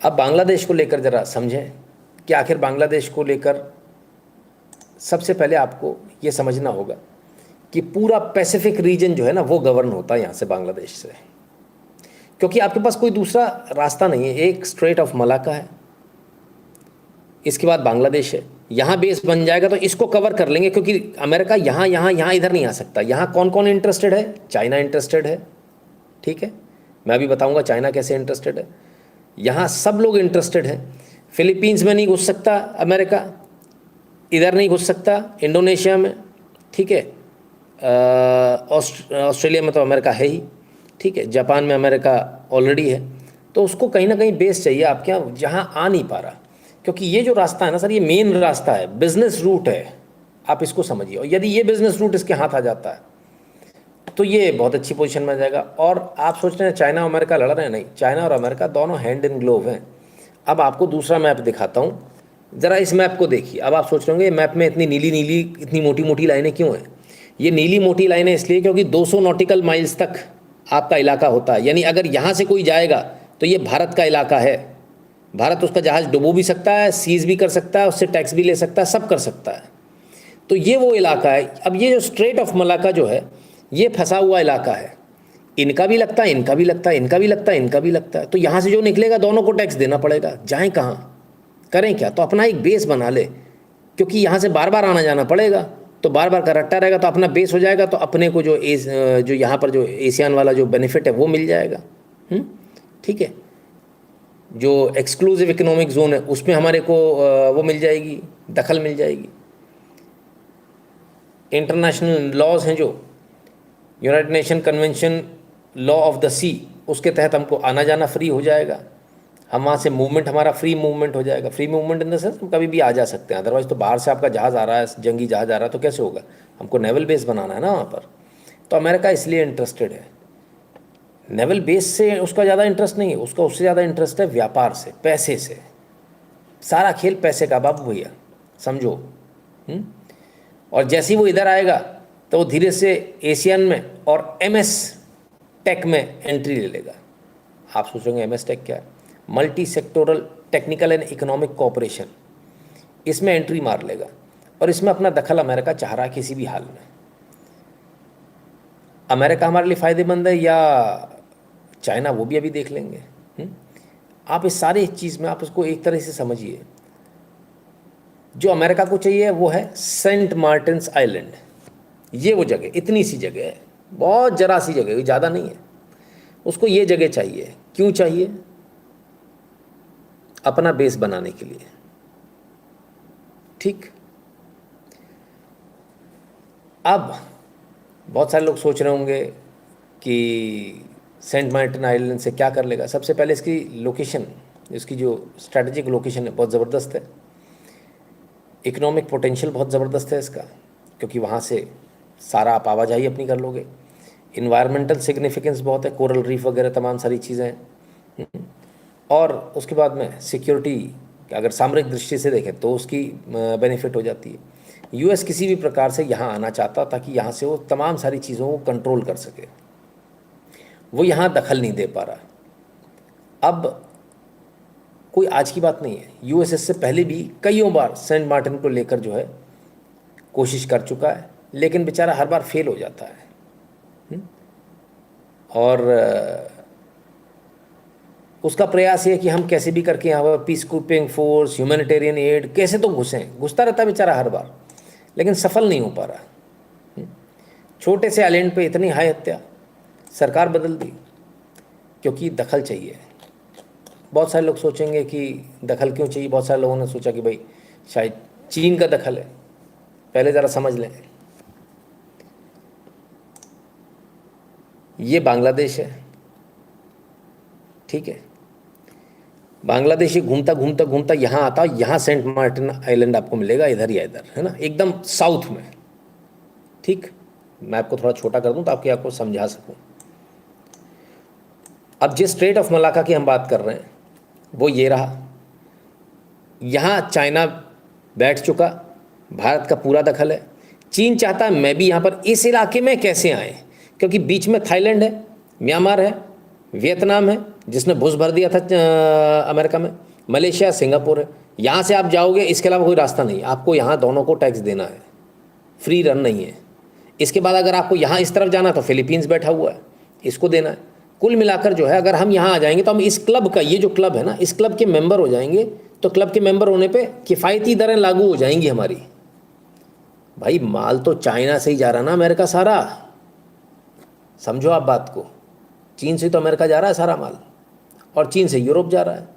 अब बांग्लादेश को लेकर ज़रा समझें कि आखिर बांग्लादेश को लेकर सबसे पहले आपको ये समझना होगा कि पूरा पैसिफिक रीजन जो है ना वो गवर्न होता है यहाँ से, बांग्लादेश से, क्योंकि आपके पास कोई दूसरा रास्ता नहीं है। एक स्ट्रेट ऑफ मलाका है, इसके बाद बांग्लादेश है, यहाँ बेस बन जाएगा तो इसको कवर कर लेंगे, क्योंकि अमेरिका यहाँ यहाँ यहाँ इधर नहीं आ सकता। यहाँ कौन कौन इंटरेस्टेड है? चाइना इंटरेस्टेड है, ठीक है, मैं अभी बताऊँगा चाइना कैसे इंटरेस्टेड है। यहाँ सब लोग इंटरेस्टेड हैं। फिलीपींस में नहीं घुस सकता अमेरिका, इधर नहीं घुस सकता इंडोनेशिया में, ठीक है, ऑस्ट्रेलिया में तो अमेरिका है ही, ठीक है, जापान में अमेरिका ऑलरेडी है। तो उसको कहीं ना कहीं बेस चाहिए आपके यहाँ, जहाँ आ नहीं पा रहा, क्योंकि ये जो रास्ता है ना सर, ये मेन रास्ता है, बिजनेस रूट है, आप इसको समझिए। और यदि ये बिजनेस रूट इसके हाथ आ जाता है तो ये बहुत अच्छी पोजीशन में आ जाएगा। और आप सोच रहे हैं चाइना और अमेरिका लड़ रहे हैं, नहीं, चाइना और अमेरिका दोनों हैंड इन ग्लोव हैं। अब आपको दूसरा मैप दिखाता हूँ, ज़रा इस मैप को देखिए। अब आप सोच रहे होंगे मैप में इतनी नीली नीली, इतनी मोटी मोटी लाइनें क्यों हैं? ये नीली मोटी लाइनें इसलिए क्योंकि 200 नॉटिकल माइल्स तक आपका इलाका होता है, यानी अगर यहाँ से कोई जाएगा तो ये भारत का इलाका है। भारत उसका जहाज़ डुबो भी सकता है, सीज भी कर सकता है, उससे टैक्स भी ले सकता है, सब कर सकता है। तो ये वो इलाका है। अब ये जो स्ट्रेट ऑफ मलाका जो है, ये फंसा हुआ इलाका है, इनका भी लगता है, इनका भी लगता है, इनका भी लगता है, इनका भी लगता है। तो यहाँ से जो निकलेगा दोनों को टैक्स देना पड़ेगा। जाएँ कहाँ, करें क्या? तो अपना एक बेस बना ले, क्योंकि यहाँ से बार बार आना जाना पड़ेगा, तो बार बार का रट्टा रहेगा, तो अपना बेस हो जाएगा, तो अपने को जो यहाँ पर जो एशियान वाला जो बेनिफिट है वो मिल जाएगा। ठीक है, जो एक्सक्लूसिव इकोनॉमिक जोन है उसमें हमारे को वो मिल जाएगी, दखल मिल जाएगी। इंटरनेशनल लॉज हैं जो united nation convention law of the sea, उसके तहत हमको आना जाना फ्री हो जाएगा। हम वहाँ से मूवमेंट, हमारा फ्री मूवमेंट हो जाएगा। Free movement in the sense हम कभी भी आ जा सकते हैं, अदरवाइज तो बाहर से आपका जहाज़ आ रहा है, जंगी जहाज़ आ रहा है, तो कैसे होगा? हमको नेवल बेस बनाना है ना वहाँ पर। तो अमेरिका इसलिए इंटरेस्टेड है। नेवल बेस से उसका ज़्यादा इंटरेस्ट नहीं है, उसका उससे ज़्यादा इंटरेस्ट है व्यापार से, पैसे से। सारा खेल पैसे का बाबू भैया, समझो। और जैसे ही वो इधर आएगा तो वो धीरे से एशियन में और MS टेक में एंट्री ले लेगा। आप सोचेंगे MS टेक क्या है? Multi sectoral technical and economic cooperation, इसमें एंट्री मार लेगा। और इसमें अपना दखल अमेरिका चाह रहा है किसी भी हाल में। अमेरिका हमारे लिए फ़ायदेमंद है या चाइना, वो भी अभी देख लेंगे। आप इस सारे चीज़ में आप इसको एक तरह से समझिए। जो अमेरिका को चाहिए वो है सेंट मार्टिन्स आइलैंड। ये वो जगह, इतनी सी जगह है, बहुत जरा सी जगह, ज़्यादा नहीं है। उसको ये जगह चाहिए। क्यों चाहिए? अपना बेस बनाने के लिए। ठीक। अब बहुत सारे लोग सोच रहे होंगे कि सेंट मार्टिन आइलैंड से क्या कर लेगा। सबसे पहले इसकी लोकेशन, इसकी जो स्ट्रैटेजिक लोकेशन है बहुत ज़बरदस्त है। इकोनॉमिक पोटेंशियल बहुत ज़बरदस्त है इसका, क्योंकि वहाँ से सारा आप आवाजाही अपनी कर लोगे। इन्वायरमेंटल सिग्निफिकेंस बहुत है, कोरल रीफ वगैरह तमाम सारी चीज़ें हैं। और उसके बाद में सिक्योरिटी, अगर सामरिक दृष्टि से देखें तो उसकी बेनिफिट हो जाती है। US किसी भी प्रकार से यहाँ आना चाहता ताकि यहाँ से वो तमाम सारी चीज़ों को कंट्रोल कर सके, वो यहाँ दखल नहीं दे पा रहा। अब कोई आज की बात नहीं है, US इससे पहले भी कईयों बार सेंट मार्टिन को लेकर जो है कोशिश कर चुका है, लेकिन बेचारा हर बार फेल हो जाता है। और उसका प्रयास ये है कि हम कैसे भी करके यहाँ पर peace keeping force, humanitarian add, कैसे तो घुसें, घुसता रहता है बेचारा हर बार, लेकिन सफल नहीं हो पा रहा। छोटे से आइलैंड पे इतनी हाई हत्या, सरकार बदल दी क्योंकि दखल चाहिए। बहुत सारे लोग सोचेंगे कि दखल क्यों चाहिए। बहुत सारे लोगों ने सोचा कि भाई शायद चीन का दखल है। पहले ज़रा समझ लें, ये बांग्लादेश है, ठीक है। बांग्लादेश घूमता घूमता घूमता यहाँ आता, यहाँ सेंट मार्टिन आइलैंड आपको मिलेगा, इधर या इधर, है ना, एकदम साउथ में। ठीक, मैं आपको थोड़ा छोटा कर दूँ तो आपको समझा सकूँ। अब जिस स्ट्रेट ऑफ मलाका की हम बात कर रहे हैं वो ये रहा। यहाँ चाइना बैठ चुका, भारत का पूरा दखल है। चीन चाहता है मैं भी यहाँ पर इस इलाके में कैसे आए, क्योंकि बीच में थाईलैंड है, म्यांमार है, वियतनाम है, जिसने घुस भर दिया था अमेरिका में, मलेशिया, सिंगापुर है। यहाँ से आप जाओगे, इसके अलावा कोई रास्ता नहीं, आपको यहाँ दोनों को टैक्स देना है, फ्री रन नहीं है। इसके बाद अगर आपको यहाँ इस तरफ जाना तो फिलीपींस बैठा हुआ है, इसको देना है। कुल मिलाकर जो है, अगर हम यहाँ आ जाएंगे तो हम इस क्लब का, ये जो क्लब है ना, इस क्लब के मेंबर हो जाएंगे, तो क्लब के मेंबर होने पे किफ़ायती दरें लागू हो जाएंगी हमारी। भाई माल तो चाइना से ही जा रहा ना अमेरिका सारा, समझो आप बात को। चीन से तो अमेरिका जा रहा है सारा माल, और चीन से यूरोप जा रहा है।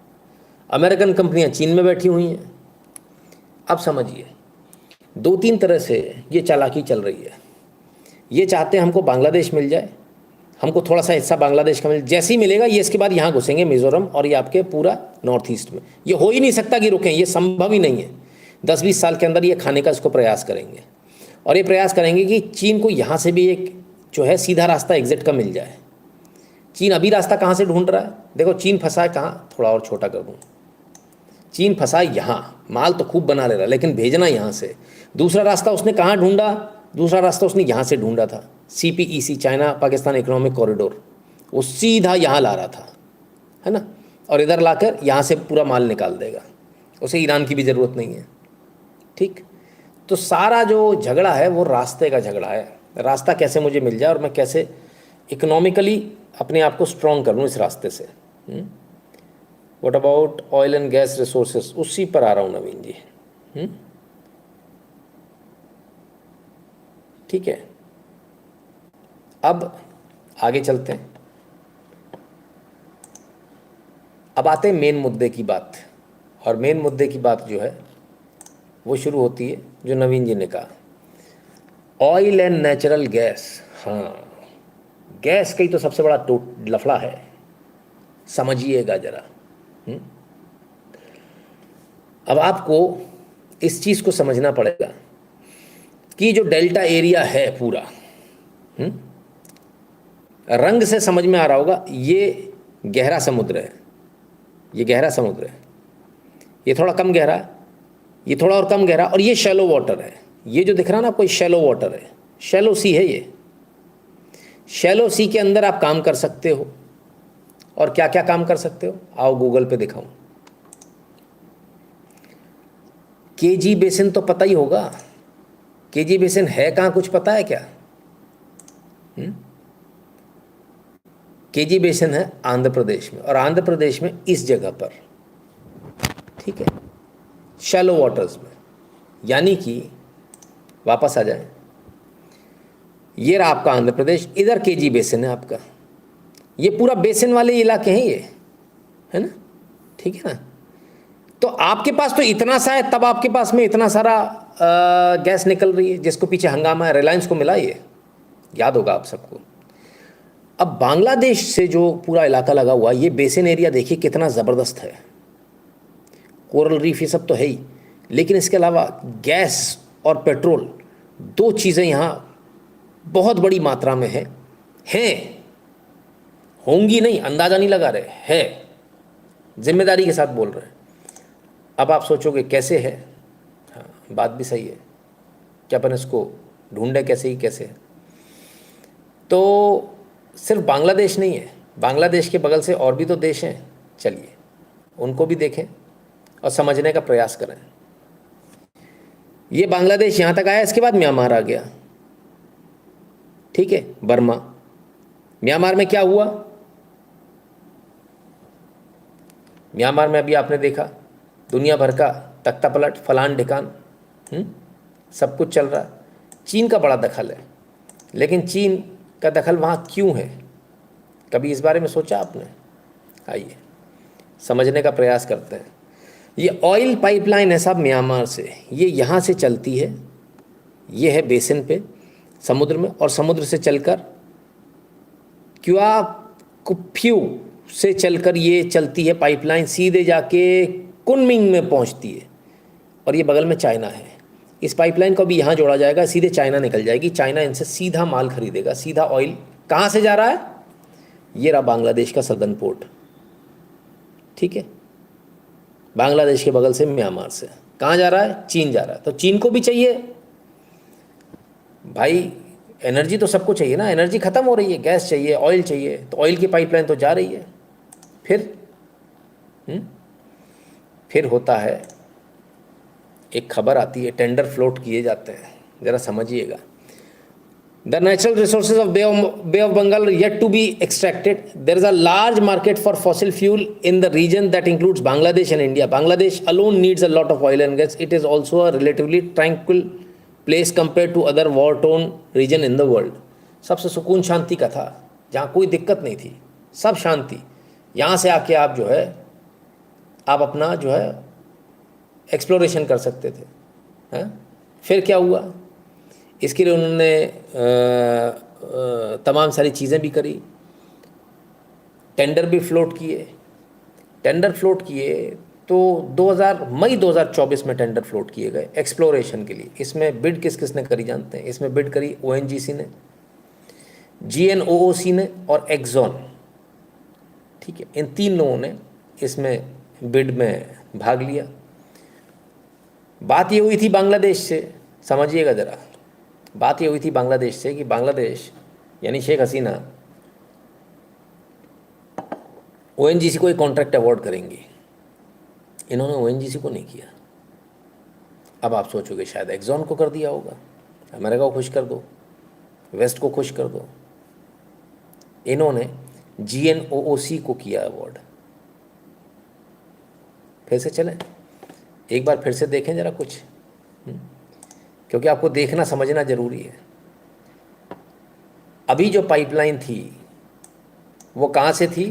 अमेरिकन कंपनियां चीन में बैठी हुई हैं। अब समझिए, 2-3 तरह से ये चालाकी चल रही है। ये चाहते हैं हमको बांग्लादेश मिल जाए, हमको थोड़ा सा हिस्सा बांग्लादेश का मिल, जैसे ही मिलेगा ये इसके बाद यहाँ घुसेंगे मिज़ोरम और ये आपके पूरा नॉर्थ ईस्ट में। ये हो ही नहीं सकता कि रुकें, ये संभव ही नहीं है। 10-20 साल के अंदर ये खाने का इसको प्रयास करेंगे, और ये प्रयास करेंगे कि चीन को यहाँ से भी एक जो है सीधा रास्ता एग्जिट का मिल जाए। चीन अभी रास्ता कहाँ से ढूंढ रहा है? देखो चीन फंसा है कहाँ, थोड़ा और छोटा कर दूँ। चीन फंसा है यहाँ, माल तो खूब बना ले रहा है लेकिन भेजना यहाँ से। दूसरा रास्ता उसने कहाँ ढूंढा? दूसरा रास्ता उसने यहाँ से ढूंढा था, CPEC, China Pakistan economic corridor. वो सीधा यहाँ ला रहा था, है ना, और इधर लाकर यहाँ से पूरा माल निकाल देगा, उसे ईरान की भी ज़रूरत नहीं है। ठीक, तो सारा जो झगड़ा है वो रास्ते का झगड़ा है। रास्ता कैसे मुझे मिल जाए और मैं कैसे इकोनॉमिकली अपने आप को स्ट्रॉन्ग कर लूँ इस रास्ते से। What about oil and gas resources, उसी पर आ रहा हूँ नवीन जी। ठीक है, अब आगे चलते हैं। अब आते हैं मेन मुद्दे की बात, और मेन मुद्दे की बात जो है वो शुरू होती है जो नवीन जी ने कहा, ऑयल एंड नेचुरल गैस। हाँ, गैस का ही तो सबसे बड़ा लफड़ा है, समझिएगा जरा। अब आपको इस चीज़ को समझना पड़ेगा कि जो डेल्टा एरिया है पूरा, रंग से समझ में आ रहा होगा, ये गहरा समुद्र है, ये गहरा समुद्र है, ये थोड़ा कम गहरा है, ये थोड़ा और कम गहरा, और ये शैलो वाटर है। ये जो दिख रहा है ना आपको, ये शैलो वाटर है, शैलो सी है ये। शैलो सी के अंदर आप काम कर सकते हो, और क्या क्या काम कर सकते हो, आओ गूगल पे दिखाऊं। केजी बेसिन तो पता ही होगा, केजी बेसिन है कहाँ, कुछ पता है क्या? केजी बेसिन है आंध्र प्रदेश में, और आंध्र प्रदेश में इस जगह पर, ठीक है, शैलो वाटर्स में। यानी कि वापस आ जाए, ये रहा आपका आंध्र प्रदेश, इधर केजी बेसिन है आपका। ये पूरा बेसिन वाले इलाके हैं ये, है ना, ठीक है ना। तो आपके पास तो इतना सा है, तब आपके पास में इतना सारा गैस निकल रही है, जिसको पीछे हंगामा है, रिलायंस को मिला, ये याद होगा आप सबको। अब बांग्लादेश से जो पूरा इलाका लगा हुआ, ये बेसिन एरिया देखिए कितना ज़बरदस्त है, कोरल रीफ ये सब तो है ही, लेकिन इसके अलावा गैस और पेट्रोल, दो चीज़ें यहाँ बहुत बड़ी मात्रा में हैं, होंगी नहीं, अंदाज़ा नहीं लगा रहे, है, जिम्मेदारी के साथ बोल रहे हैं। अब आप सोचोगे कैसे है, हाँ बात भी सही है, क्या अपन इसको ढूंढे कैसे ही कैसे है। तो सिर्फ बांग्लादेश नहीं है, बांग्लादेश के बगल से और भी तो देश हैं, चलिए उनको भी देखें और समझने का प्रयास करें। ये बांग्लादेश यहाँ तक आया, इसके बाद म्यांमार आ गया, ठीक है, बर्मा। म्यांमार में क्या हुआ? म्यांमार में अभी आपने देखा दुनिया भर का तख्ता पलट, फलान ढिकान, सब कुछ चल रहा है। चीन का बड़ा दखल है, लेकिन चीन का दखल वहाँ क्यों है, कभी इस बारे में सोचा आपने? आइए समझने का प्रयास करते हैं। ये ऑयल पाइपलाइन है साहब म्यांमार से, ये यहाँ से चलती है, ये है बेसिन पे समुद्र में, और समुद्र से चलकर क्वाकुफ्यू से चलकर ये चलती है पाइपलाइन, सीधे जाके कुनमिंग में पहुँचती है, और ये बगल में चाइना है। इस पाइपलाइन को भी यहाँ जोड़ा जाएगा, सीधे चाइना निकल जाएगी, चाइना इनसे सीधा माल खरीदेगा, सीधा ऑयल कहाँ से जा रहा है? ये रहा बांग्लादेश का सदर्न पोर्ट, ठीक है, बांग्लादेश के बगल से म्यांमार से कहाँ जा रहा है? चीन जा रहा है। तो चीन को भी चाहिए भाई, एनर्जी तो सबको चाहिए ना, एनर्जी ख़त्म हो रही है, गैस चाहिए, ऑयल चाहिए, तो ऑयल की पाइपलाइन तो जा रही है, फिर फिर होता है, एक खबर आती है, टेंडर फ्लोट किए जाते हैं, ज़रा समझिएगा। The natural resources of Bay of Bengal are yet to be extracted. There is a large market for fossil fuel in the region that includes Bangladesh and India. Bangladesh alone needs a lot of oil and gas. It is also a relatively tranquil place compared to other war-torn region in the world. सबसे सुकून शांति का था, जहाँ कोई दिक्कत नहीं थी, सब शांति। यहाँ से आके आप जो है, आप अपना जो है एक्सप्लोरेशन कर सकते थे, हैं? फिर क्या हुआ? इसके लिए उन्होंने तमाम सारी चीज़ें भी करी, टेंडर भी फ्लोट किए। टेंडर फ्लोट किए तो मई 2024 में टेंडर फ्लोट किए गए एक्सप्लोरेशन के लिए। इसमें बिड किस किस ने करी जानते हैं? इसमें बिड करी ओएनजीसी ने, जीएनओओसी ने और एक्सॉन। ठीक है, इन 3 लोगों ने इसमें बिड में भाग लिया। बात ये हुई थी बांग्लादेश से, समझिएगा ज़रा, बात ये हुई थी बांग्लादेश से कि बांग्लादेश यानी शेख हसीना ओएनजीसी को एक कॉन्ट्रैक्ट अवार्ड करेंगी। इन्होंने ओएनजीसी को नहीं किया। अब आप सोचोगे शायद एक्सॉन को कर दिया होगा, अमेरिका को खुश कर दो, वेस्ट को खुश कर दो। इन्होंने जीएनओओसी को किया अवार्ड। फिर से चलें, एक बार फिर से देखें ज़रा कुछ, क्योंकि आपको देखना समझना ज़रूरी है। अभी जो पाइपलाइन थी वो कहाँ से थी?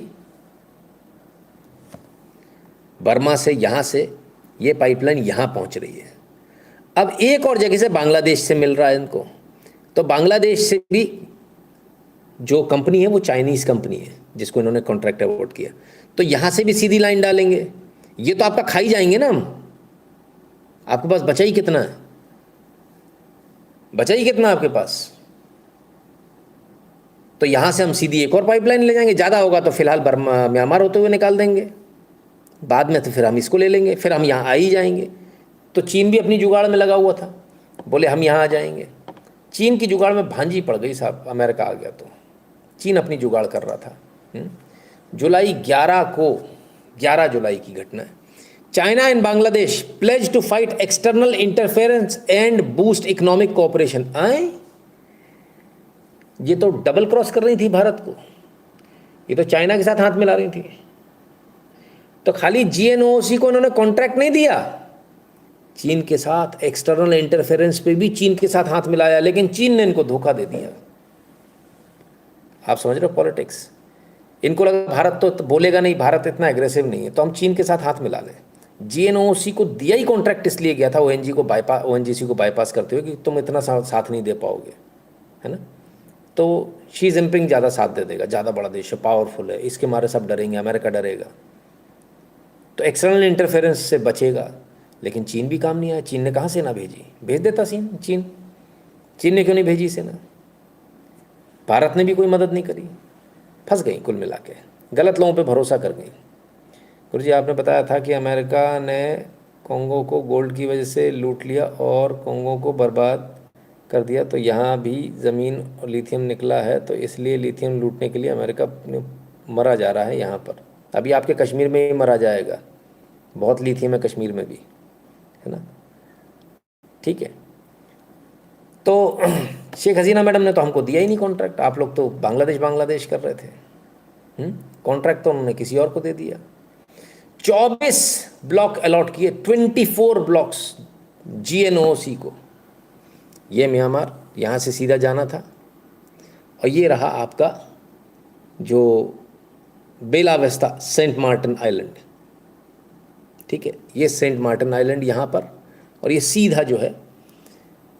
बर्मा से, यहाँ से ये पाइपलाइन यहाँ पहुँच रही है। अब एक और जगह से बांग्लादेश से मिल रहा है इनको, तो बांग्लादेश से भी जो कंपनी है वो चाइनीज़ कंपनी है जिसको इन्होंने कॉन्ट्रैक्ट अवार्ड किया, तो यहाँ से भी सीधी लाइन डालेंगे। ये तो आपका खाई जाएंगे ना हम। आपके पास बचा ही कितना है? बचा ही कितना आपके पास? तो यहाँ से हम सीधी एक और पाइपलाइन ले जाएंगे। ज़्यादा होगा तो फिलहाल बर्मा म्यांमार होते हुए निकाल देंगे, बाद में तो फिर हम इसको ले लेंगे, फिर हम यहाँ आ ही जाएंगे। तो चीन भी अपनी जुगाड़ में लगा हुआ था, बोले हम यहाँ आ जाएंगे। चीन की जुगाड़ में भांजी पड़ गई साहब, अमेरिका आ गया तो चीन अपनी जुगाड़ कर रहा था। जुलाई 11 जुलाई की घटना है। China and Bangladesh pledge to fight external interference and boost economic cooperation. आए, ये तो डबल क्रॉस कर रही थी भारत को, ये तो चाइना के साथ हाथ मिला रही थी। तो खाली जीएनओसी को इन्होंने कॉन्ट्रैक्ट नहीं दिया, चीन के साथ एक्सटर्नल इंटरफेरेंस पे भी चीन के साथ हाथ मिलाया, लेकिन चीन ने इनको धोखा दे दिया। आप समझ रहे हो पॉलिटिक्स? इनको लगा भारत तो बोलेगा नहीं, भारत इतना एग्रेसिव नहीं है, तो हम चीन के साथ हाथ मिला लें। जीएनओसी को दिया ही कॉन्ट्रैक्ट इसलिए गया था ओएनजीसी को बाईपास करते हुए कि तुम इतना साथ नहीं दे पाओगे, है ना। तो शी जिनपिंग ज़्यादा साथ दे देगा, ज़्यादा बड़ा देश है, पावरफुल है, इसके मारे सब डरेंगे, अमेरिका डरेगा, तो एक्सटर्नल इंटरफेरेंस से बचेगा। लेकिन चीन भी काम नहीं आया। चीन ने कहाँ सेना भेजी? भेज देता चीन ने क्यों नहीं भेजी सेना? भारत ने भी कोई मदद नहीं करी। फंस गई कुल मिला के, गलत लोगों पे भरोसा कर गई। गुरु जी आपने बताया था कि अमेरिका ने कोंगो को गोल्ड की वजह से लूट लिया और कोंगो को बर्बाद कर दिया, तो यहाँ भी ज़मीन और लिथियम निकला है, तो इसलिए लिथियम लूटने के लिए अमेरिका मरा जा रहा है यहाँ पर। अभी आपके कश्मीर में ही मरा जाएगा, बहुत लिथियम है कश्मीर में भी, है ना। ठीक है, तो शेख हसीना मैडम ने तो हमको दिया ही नहीं कॉन्ट्रैक्ट। आप लोग तो बांग्लादेश कर रहे थे, कॉन्ट्रैक्ट तो उन्होंने किसी और को दे दिया। 24 ब्लॉक अलॉट किए, 24 ब्लॉक्स जीएनओसी को। ये म्यांमार, यहाँ से सीधा जाना था। और ये रहा आपका जो बेला वेस्टा सेंट मार्टिन आइलैंड, ठीक है, ये सेंट मार्टिन आइलैंड यहाँ पर। और ये सीधा जो है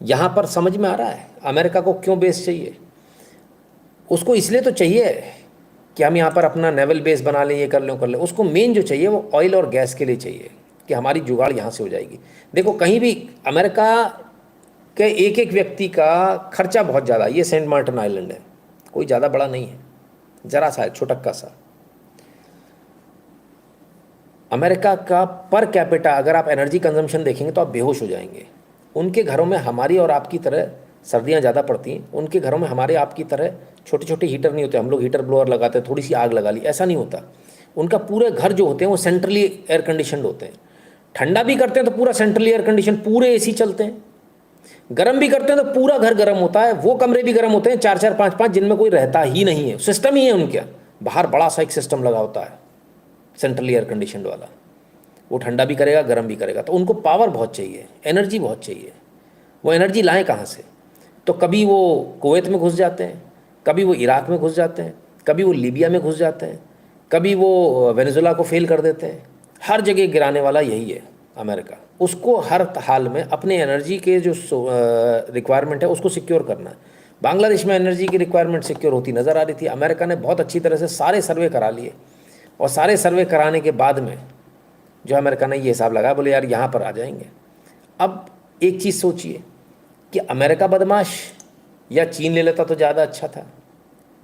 यहाँ पर, समझ में आ रहा है अमेरिका को क्यों बेस चाहिए? उसको इसलिए तो चाहिए कि हम यहाँ पर अपना नेवल बेस बना लें, ये कर लें। उसको मेन जो चाहिए वो ऑयल और गैस के लिए चाहिए कि हमारी जुगाड़ यहाँ से हो जाएगी। देखो कहीं भी अमेरिका के एक एक व्यक्ति का खर्चा बहुत ज़्यादा। ये सेंट मार्टिन आइलैंड है, कोई ज़्यादा बड़ा नहीं है, ज़रा सा है, छोटक्का सा। अमेरिका का पर कैपिटा अगर आप एनर्जी कंजम्पशन देखेंगे तो आप बेहोश हो जाएंगे। उनके घरों में हमारी और आपकी तरह सर्दियाँ ज़्यादा पड़ती हैं, उनके घरों में हमारे आपकी तरह छोटे छोटे हीटर नहीं होते। हम लोग हीटर ब्लोअर लगाते हैं, थोड़ी सी आग लगा ली, ऐसा नहीं होता। उनका पूरे घर जो होते हैं वो सेंट्रली एयर कंडीशनड होते हैं। ठंडा भी करते हैं तो पूरा सेंट्रली एयर कंडीशन, पूरे एसी चलते हैं। गर्म भी करते हैं तो पूरा घर गर्म होता है। वो कमरे भी गर्म होते हैं 4-4 5-5 जिनमें कोई रहता ही नहीं है, सिस्टम ही है उनके। बाहर बड़ा सा एक सिस्टम लगा होता है सेंट्रली एयर कंडीशनड वाला, वो ठंडा भी करेगा गर्म भी करेगा। तो उनको पावर बहुत चाहिए, एनर्जी बहुत चाहिए। वो एनर्जी लाएं कहाँ से? तो कभी वो कुवैत में घुस जाते हैं, कभी वो इराक में घुस जाते हैं, कभी वो लीबिया में घुस जाते हैं, कभी वो वेनेजुला को फेल कर देते हैं। हर जगह गिराने वाला यही है अमेरिका। उसको हर हाल में अपने एनर्जी के जो रिक्वायरमेंट है उसको सिक्योर करना है। बांग्लादेश में एनर्जी की रिक्वायरमेंट सिक्योर होती नज़र आ रही थी। अमेरिका ने बहुत अच्छी तरह से सारे सर्वे करा लिए, और सारे सर्वे कराने के बाद में जो अमेरिका ने ये हिसाब लगाया, बोले यार यहाँ पर आ जाएंगे। अब एक चीज़ सोचिए कि अमेरिका बदमाश या चीन ले लेता तो ज़्यादा अच्छा था।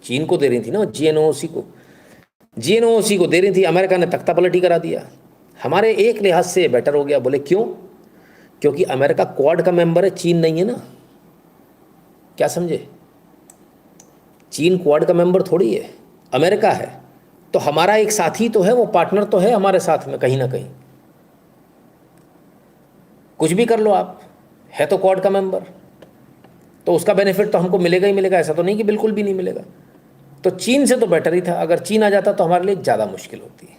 चीन को दे रही थी ना जीएनओसी को दे रही थी, अमेरिका ने तख्ता पलटी करा दिया। हमारे एक लिहाज से बेटर हो गया। बोले क्यों? क्योंकि अमेरिका क्वाड का मेंबर है, चीन नहीं है ना। क्या समझे? चीन क्वाड का मेंबर थोड़ी है, अमेरिका है। तो हमारा एक साथी तो है, वो पार्टनर तो है हमारे साथ में कहीं ना कहीं। कुछ भी कर लो आप, है तो क्वाड का मेंबर, तो उसका बेनिफिट तो हमको मिलेगा ही मिलेगा। ऐसा तो नहीं कि बिल्कुल भी नहीं मिलेगा। तो चीन से तो बेटर ही था। अगर चीन आ जाता तो हमारे लिए ज़्यादा मुश्किल होती है।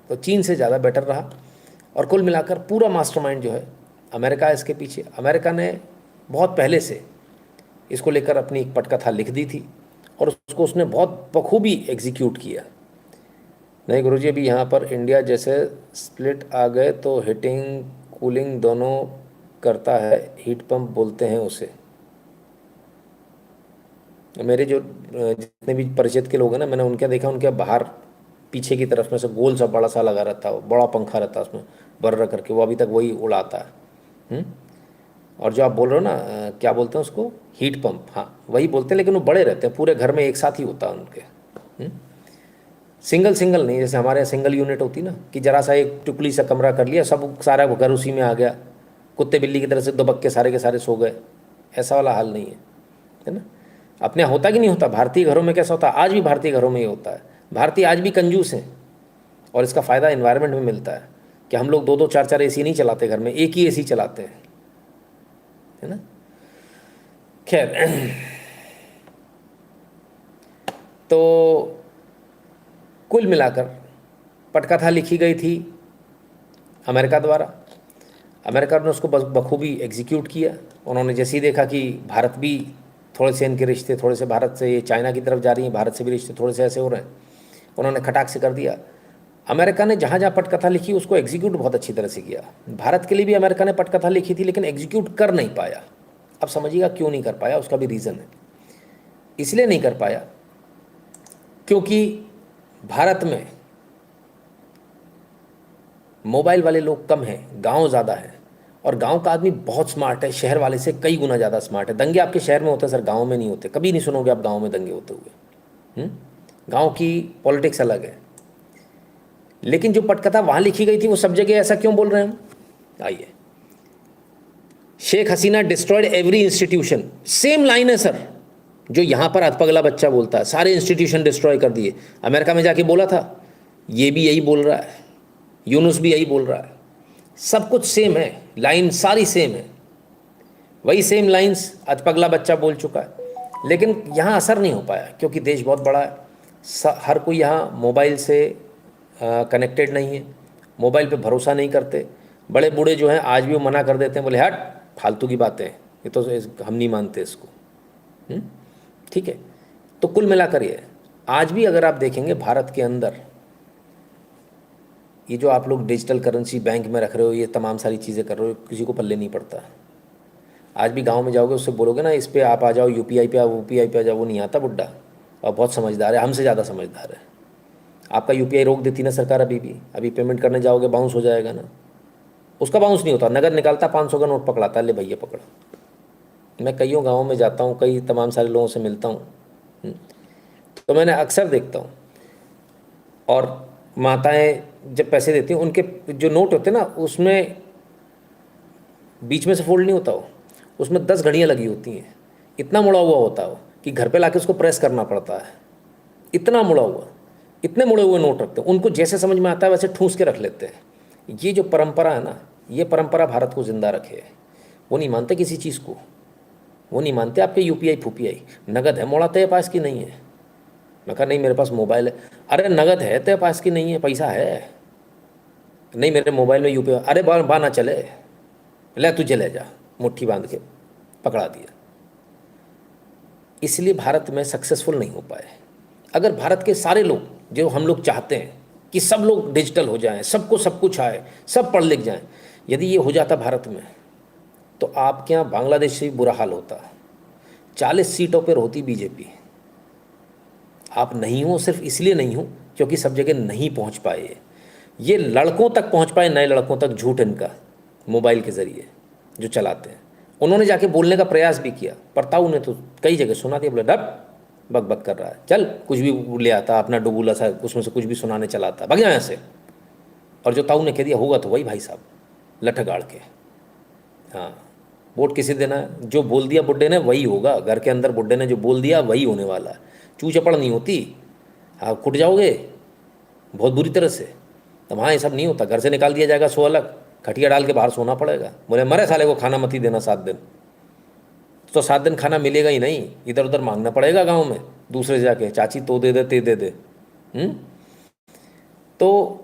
तो चीन से ज़्यादा बेटर रहा। और कुल मिलाकर पूरा मास्टरमाइंड जो है अमेरिका है इसके पीछे। अमेरिका ने बहुत पहले से इसको लेकर अपनी एक पटकथा लिख दी थी, और उसको उसने बहुत बखूबी एग्जीक्यूट किया। नहीं गुरुजी, अभी यहाँ पर इंडिया जैसे स्प्लिट आ गए तो हीटिंग कूलिंग दोनों करता है, हीट पंप बोलते हैं उसे। मेरे जो जितने भी परिचित के लोग हैं ना, मैंने उनके देखा, उनके बाहर पीछे की तरफ में से गोल सा बड़ा सा लगा रहता है, बड़ा पंखा रहता है उसमें बर्र करके, वो अभी तक वही उड़ाता है। और जो आप बोल रहे हो ना, क्या बोलते हैं उसको, हीट पंप, हाँ वही बोलते हैं, लेकिन वो बड़े रहते हैं, पूरे घर में एक साथ ही होता है उनके। सिंगल सिंगल नहीं, जैसे हमारे यहाँ सिंगल यूनिट होती ना, कि जरा सा एक टुकली सा कमरा कर लिया, सब सारा घर उसी में आ गया, कुत्ते बिल्ली की तरह से दुबक के सारे सो गए। ऐसा वाला हाल नहीं है ना। अपने यहाँ होता कि नहीं होता? भारतीय घरों में कैसा होता है? आज भी भारतीय घरों में ही होता है। भारतीय आज भी कंजूस हैं, और इसका फ़ायदा इन्वायरमेंट में मिलता है कि हम लोग 2-2 4-4 एसी नहीं चलाते घर में, एक ही एसी चलाते हैं, है ना। खैर, तो कुल मिलाकर पटकथा लिखी गई थी अमेरिका द्वारा। अमेरिका ने उसको बखूबी एग्जीक्यूट किया। उन्होंने जैसे ही देखा कि भारत भी थोड़े से इनके रिश्ते, थोड़े से भारत से ये चाइना की तरफ जा रही हैं, भारत से भी रिश्ते थोड़े से ऐसे हो रहे हैं, उन्होंने खटाक से कर दिया। अमेरिका ने जहाँ जहाँ पटकथा लिखी उसको एग्जीक्यूट बहुत अच्छी तरह से किया। भारत के लिए भी अमेरिका ने पटकथा लिखी थी, लेकिन एग्जीक्यूट कर नहीं पाया। अब समझिएगा क्यों नहीं कर पाया, उसका भी रीज़न है। इसलिए नहीं कर पाया क्योंकि भारत में मोबाइल वाले लोग कम हैं, गांव ज़्यादा है, और गांव का आदमी बहुत स्मार्ट है, शहर वाले से कई गुना ज़्यादा स्मार्ट है। दंगे आपके शहर में होते हैं सर, गांव में नहीं होते। कभी नहीं सुनोगे आप गांव में दंगे होते हुए। गांव की पॉलिटिक्स अलग है। लेकिन जो पटकथा वहाँ लिखी गई थी वो सब जगह ऐसा क्यों बोल रहे हैं हम? आइए, Sheikh Hasina destroyed every institution, same line है सर जो यहाँ पर अधपगला बच्चा बोलता है, सारे इंस्टीट्यूशन डिस्ट्रॉय कर दिए। अमेरिका में जाके बोला था, ये भी यही बोल रहा है, यूनुस भी यही बोल रहा है। सब कुछ सेम है, लाइन सारी सेम है, वही सेम लाइंस अधपगला बच्चा बोल चुका है। लेकिन यहाँ असर नहीं हो पाया क्योंकि देश बहुत बड़ा है। हर कोई यहाँ मोबाइल से कनेक्टेड नहीं है, मोबाइल पे भरोसा नहीं करते। बड़े बूढ़े जो हैं आज भी वो मना कर देते हैं, बोले हट फालतू की बातें, ये तो हम नहीं मानते इसको। ठीक है। तो कुल मिलाकर ये आज भी अगर आप देखेंगे भारत के अंदर ये जो आप लोग डिजिटल करेंसी बैंक में रख रहे हो, ये तमाम सारी चीज़ें कर रहे हो, किसी को पल्ले नहीं पड़ता। आज भी गांव में जाओगे, उससे बोलोगे ना इस पे आप आ जाओ, यूपीआई पे आओ, यूपीआई पे आ जाओ, वो नहीं आता बुड्ढा, और बहुत समझदार है, हमसे ज़्यादा समझदार है। आपका यूपीआई रोक देती ना सरकार, अभी पेमेंट करने जाओगे बाउंस हो जाएगा ना, उसका बाउंस नहीं होता, नगद निकालता, 500 का नोट पकड़ाता है, ले भैया पकड़। मैं कईयों गाँवों में जाता हूँ, कई तमाम सारे लोगों से मिलता हूँ, तो मैंने अक्सर देखता हूँ, और माताएं जब पैसे देती हैं, उनके जो नोट होते हैं ना, उसमें बीच में से फोल्ड नहीं होता, वो उसमें 10 घड़ियाँ लगी होती हैं, इतना मुड़ा हुआ होता है वो कि घर पे लाके उसको प्रेस करना पड़ता है, इतना मुड़ा हुआ। इतने मुड़े हुए नोट रखते हैं, उनको जैसे समझ में आता है वैसे ठूस के रख लेते हैं। ये जो परंपरा है ना, ये परंपरा भारत को जिंदा रखे है। वो नहीं मानते किसी चीज़ को, वो नहीं मानते आपके यूपीआई फूपीआई। नगद है मोड़ा तेरे पास की नहीं है? मैं कहा नहीं मेरे पास मोबाइल है। अरे नगद है तेरे पास की नहीं है, पैसा है? नहीं मेरे मोबाइल में यूपीआई। अरे बाना चले, ले तू चले जा, मुट्ठी बांध के पकड़ा दिया। इसलिए भारत में सक्सेसफुल नहीं हो पाए। अगर भारत के सारे लोग, जो हम लोग चाहते हैं कि सब लोग डिजिटल हो जाएं, सबको सब कुछ आए, सब पढ़ लिख जाएं, यदि ये हो जाता भारत में, तो आपके यहाँ बांग्लादेश से भी बुरा हाल होता। 40 सीटों पर होती बीजेपी। आप नहीं हो, सिर्फ इसलिए नहीं हो क्योंकि सब जगह नहीं पहुंच पाए। ये लड़कों तक पहुंच पाए, नए लड़कों तक, झूठ इनका मोबाइल के ज़रिए जो चलाते हैं। उन्होंने जाके बोलने का प्रयास भी किया, पर ताऊ ने तो कई जगह सुना दिया, बोले डब बक बक कर रहा है, चल कुछ भी ले आता अपना डुबूला सा, उसमें से कुछ भी सुनाने चला आता, भग यहाँ से। और जो ताऊ ने कह दिया होगा तो वही भाई साहब लठ गाड़ के। हाँ, वोट किसी देना है, जो बोल दिया बुड्ढे ने वही होगा। घर के अंदर बुड्ढे ने जो बोल दिया वही होने वाला है। चू चपड़ नहीं होती, हाँ कुट जाओगे बहुत बुरी तरह से। तब हाँ ये सब नहीं होता, घर से निकाल दिया जाएगा, सो अलग, खटिया डाल के बाहर सोना पड़ेगा। बोले मरे साले को खाना मत ही देना 7 दिन, तो 7 दिन खाना मिलेगा ही नहीं, इधर उधर मांगना पड़ेगा गांव में दूसरे से जाके, चाची तो दे दे ते दे दे। तो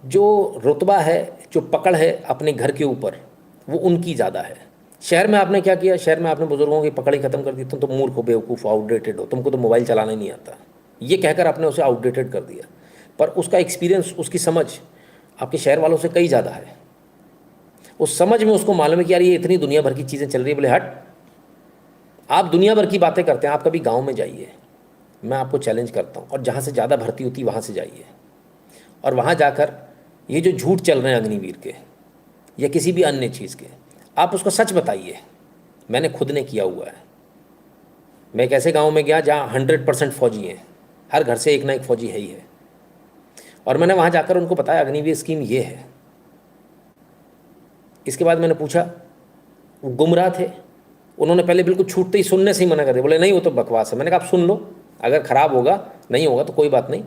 जो रुतबा है, जो पकड़ है अपने घर के ऊपर, वो उनकी ज़्यादा है। शहर में आपने क्या किया? शहर में आपने बुजुर्गों की पकड़ ही खत्म कर दी। तुम तो मूर्ख हो, बेवकूफ़, आउटडेटेड हो, तुमको तो मोबाइल चलाना ही नहीं आता, ये कहकर आपने उसे आउटडेटेड कर दिया। पर उसका एक्सपीरियंस, उसकी समझ आपके शहर वालों से कई ज़्यादा है। उस समझ में उसको मालूम है कि यार ये इतनी दुनिया भर की चीज़ें चल रही है। बोले हट, आप दुनिया भर की बातें करते हैं, आप कभी गांव में जाइए, मैं आपको चैलेंज करता हूँ, और जहाँ से ज़्यादा भर्ती होती वहाँ से जाइए, और वहाँ जाकर ये जो झूठ चल रहे हैं अग्निवीर के या किसी भी अन्य चीज़ के, आप उसको सच बताइए। मैंने खुद ने किया हुआ है। मैं एक ऐसे गाँव में गया जहाँ 100% फौजी हैं, हर घर से एक ना एक फौजी है ही है, और मैंने वहाँ जाकर उनको बताया अग्निवीर स्कीम ये है। इसके बाद मैंने पूछा, वो गुमराह थे, उन्होंने पहले बिल्कुल छूटते ही सुनने से ही मना कर दिया। बोले नहीं वो तो बकवास है। मैंने कहा आप सुन लो, अगर ख़राब होगा, नहीं होगा तो कोई बात नहीं,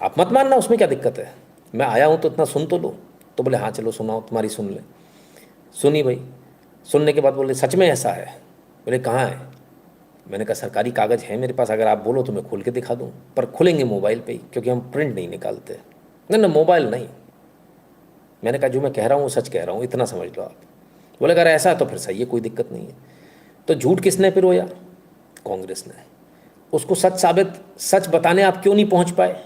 आप मत मानना, उसमें क्या दिक्कत है, मैं आया हूँ तो इतना सुन तो लो। तो बोले हाँ चलो सुनाओ, तुम्हारी सुन ले। सुनी भाई। सुनने के बाद बोले सच में ऐसा है? बोले कहाँ है? मैंने कहा सरकारी कागज़ है मेरे पास, अगर आप बोलो तो मैं खोल के दिखा दूँ, पर खुलेंगे मोबाइल पे ही, क्योंकि हम प्रिंट नहीं निकालते। नहीं ना मोबाइल नहीं। मैंने कहा जो मैं कह रहा हूँ वो सच कह रहा हूँ, इतना समझ लो आप। बोले अगर ऐसा है तो फिर सही है, कोई दिक्कत नहीं है। तो झूठ किसने पिरोया? कांग्रेस ने। उसको सच साबित, सच बताने आप क्यों नहीं पहुंच पाए?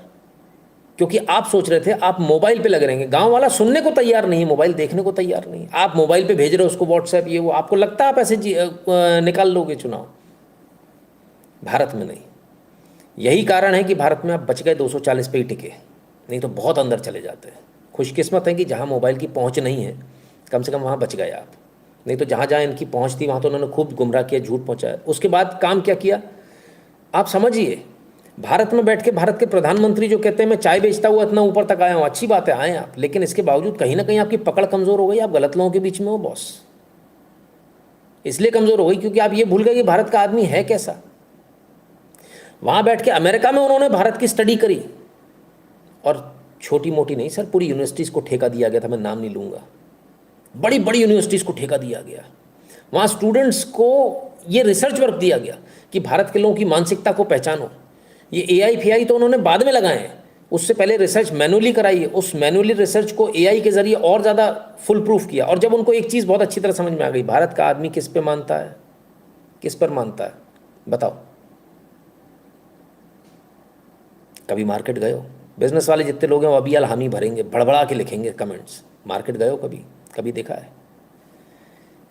क्योंकि आप सोच रहे थे आप मोबाइल पे लगे रहेंगे। गांव वाला सुनने को तैयार नहीं, मोबाइल देखने को तैयार नहीं। आप मोबाइल पे भेज रहे हो उसको व्हाट्सएप, ये वो, आपको लगता है आप ऐसे निकाल लोगे चुनाव? भारत में नहीं। यही कारण है कि भारत में आप बच गए, 240 पे ही टिके, नहीं तो बहुत अंदर चले जाते हैं। खुशकिस्मत है कि जहाँ मोबाइल की पहुँच नहीं है, कम से कम वहाँ बच गए आप। नहीं तो जहाँ जहाँ इनकी पहुँच थी वहाँ तो उन्होंने खूब गुमराह किया, झूठ पहुँचाया। उसके बाद काम क्या किया आप समझिए। भारत में बैठ के भारत के प्रधानमंत्री जो कहते हैं मैं चाय बेचता हुआ इतना ऊपर तक आया हूँ, अच्छी बात है आए आप, लेकिन इसके बावजूद कहीं ना कहीं आपकी पकड़ कमज़ोर हो गई। आप गलत लोगों के बीच में हो बॉस। इसलिए कमज़ोर हो गई क्योंकि आप ये भूल गए कि भारत का आदमी है कैसा। वहाँ बैठ के अमेरिका में उन्होंने भारत की स्टडी करी, और छोटी मोटी नहीं सर, पूरी यूनिवर्सिटीज़ को ठेका दिया गया था, मैं नाम नहीं लूँगा, बड़ी बड़ी यूनिवर्सिटीज़ को ठेका दिया गया। वहाँ स्टूडेंट्स को ये रिसर्च वर्क दिया गया कि भारत के लोगों की मानसिकता को पहचानो। ये AI FI तो उन्होंने बाद में लगाए हैं, उससे पहले रिसर्च मैनुअली कराई है। उस मैनुअली रिसर्च को AI के ज़रिए और ज़्यादा फुल प्रूफ किया। और जब उनको एक चीज़ बहुत अच्छी तरह समझ में आ गई, भारत का आदमी किस पे मानता है, किस पर मानता है, बताओ। कभी मार्केट गए हो? बिजनेस वाले जितने लोग हैं वो अभी हामी भरेंगे, भड़बड़ा के लिखेंगे कमेंट्स। मार्केट गए हो कभी? कभी देखा है?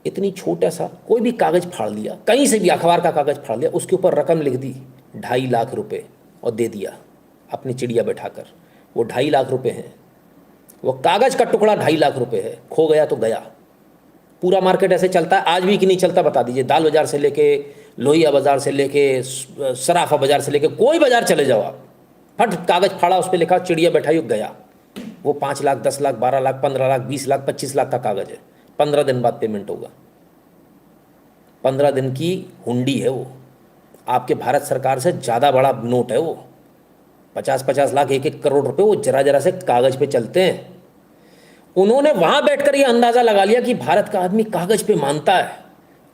इतनी छोटा सा कोई भी कागज़ फाड़ लिया, कहीं से भी अखबार का कागज़ फाड़ लिया, उसके ऊपर रकम लिख दी 2.5 लाख रुपए, और दे दिया अपनी चिड़िया बैठाकर। वो 2.5 लाख रुपए हैं, वो कागज़ का टुकड़ा 2.5 लाख रुपए है। खो गया तो गया। पूरा मार्केट ऐसे चलता है, आज भी कि नहीं चलता बता दीजिए। दाल बाज़ार से लेके लोहिया बाज़ार से लेके सराफा बाज़ार से लेके कोई बाज़ार चले जाओ आप, फट कागज़ फाड़ा, उस पर लिखा चिड़िया बैठाई, गया। वो 5 लाख, 10 लाख, 12 लाख, 15 लाख, 20 लाख, 25 लाख का कागज़ है। 15 दिन बाद पेमेंट होगा। 15 दिन की हुंडी है वो, आपके भारत सरकार से ज़्यादा बड़ा नोट है वो। 50-50 लाख 1-1 करोड़ रुपए वो जरा जरा से कागज पे चलते हैं। उन्होंने वहां बैठकर ये अंदाजा लगा लिया कि भारत का आदमी कागज पे मानता है।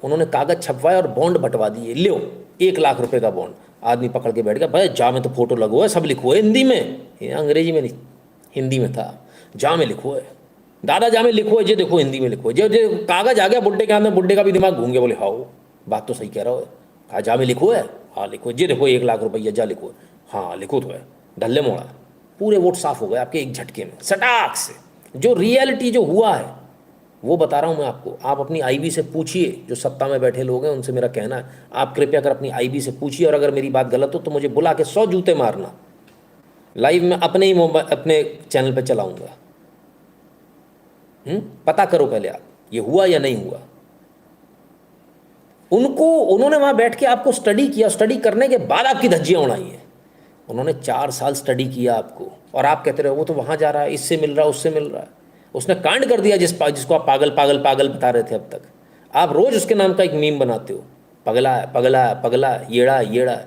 उन्होंने कागज छपवाए और बॉन्ड बंटवा दिए, लो 1 लाख रुपए का बॉन्ड। आदमी पकड़ के बैठ गया, भाई जा में तो फोटो लगो है, सब लिखो है हिंदी में, ये अंग्रेजी में नहीं हिंदी में था, जा में लिखो है, दादा जा में लिखो है, जे देखो हिंदी में लिखो है। जे जे कागज आ गया बुड्ढे के हाथ में, बुड्ढे का भी दिमाग घूम गया, बोले हाँ बात तो सही कह रहा हो, हाँ जा में लिखो है, हाँ लिखो, जे देखो 1 लाख रुपया जा लिखो है, हाँ लिखो तो है, ढल्ले मोड़ा, पूरे वोट साफ हो गए आपके एक झटके में, सटाक से। जो रियलिटी जो हुआ है वो बता रहा हूँ मैं आपको। आप अपनी आईबी से पूछिए, जो सत्ता में बैठे लोग हैं उनसे मेरा कहना है, आप कृपया कर अपनी आईबी से पूछिए, और अगर मेरी बात गलत हो तो मुझे बुला के 100 जूते मारना, लाइव में अपने ही मोबाइल अपने चैनल पे चलाऊंगा। पता करो पहले आप, ये हुआ या नहीं हुआ। उन्होंने वहां बैठ के आपको स्टडी किया, स्टडी करने के बाद आपकी धज्जियां उड़ाई हैं। उन्होंने 4 साल स्टडी किया आपको, और आप कहते रहे वो तो वहां जा रहा है, इससे मिल रहा है, उससे मिल रहा है। उसने कांड कर दिया जिसको आप पागल पागल पागल बता रहे थे अब तक। आप रोज उसके नाम का एक मीम बनाते हो, पगला है पगला है पगला, येड़ा येड़ा।